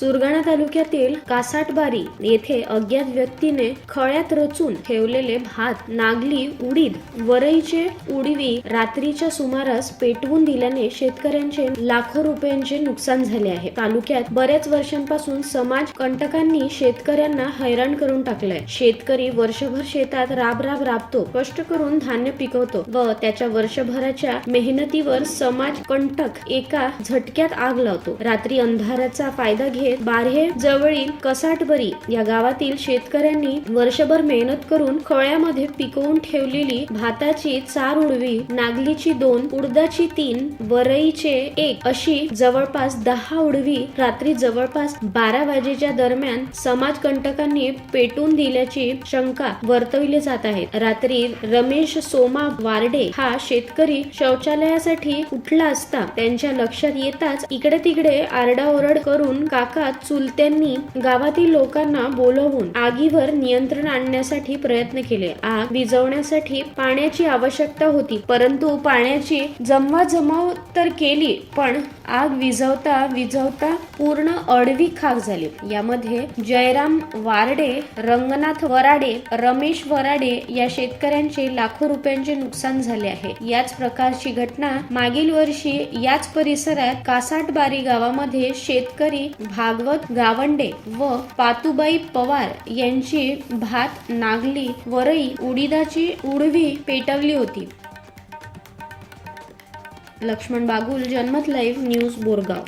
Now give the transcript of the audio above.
सुरगाणा तालुक्यातील कासाटबारी येथे अज्ञात व्यक्तीने खळ्यात रचून ठेवलेले भात, नागली, उडीद, वरईचे उडवी रात्रीच्या सुमारास पेटवून दिल्याने शेतकऱ्यांचे लाखो रुपयांचे नुकसान झाले आहे। तालुक्यात बऱ्याच वर्षांपासून समाज कंटकांनी शेतकऱ्यांना हैराण करून टाकलंय। शेतकरी वर्षभर शेतात राबतो, कष्ट करून धान्य पिकवतो व त्याच्या वर्षभराच्या मेहनतीवर समाज कंटक एका झटक्यात आग लावतो। रात्री अंधाराचा फायदा घेत बार्हे जवळील कसाटबरी या गावातील शेतकऱ्यांनी वर्षभर मेहनत करून खळ्यामध्ये पिकवून ठेवलेली भाताची 4 उडवी, नागलीची 2, उडदाची 3, वरईचे 1 अशी जवळपास 10 उडवी रात्री जवळपास 12 वाजेच्या दरम्यान समाज कंटकांनी पेटून दिल्याची शंका वर्तविली जात आहे। रात्री रमेश सोमा वारडे हा शेतकरी शौचालयासाठी उठला असता त्यांच्या लक्षात येताच इकडे तिकडे आरडाओरड करून काका चुलत्यांनी गावातील लोकांना बोलवून आगीवर नियंत्रण आणण्यासाठी प्रयत्न केले। आग विझवण्यासाठी पाण्याची आवश्यकता होती, परंतु पाण्याची जमवाजमव तर केली, पण आग विझवता पूर्ण अडवी खाक झाली। यामध्ये जयराम वारडे, रंगनाथ वराडे, रमेश वराडे या शेतकऱ्यांचे लाखो रुपयांचे नुकसान झाले आहे। याच प्रकारची घटना मागील वर्षी याच परिसरात कासाटबारी गावामध्ये शेतकरी भागवत गावंडे व पातुबाई पवार यांची भात, नागली, वरई, उडीदाची उडवी पेटवली होती। लक्ष्मण बागुल, जनमत लाईव्ह न्यूज, बोरगाव।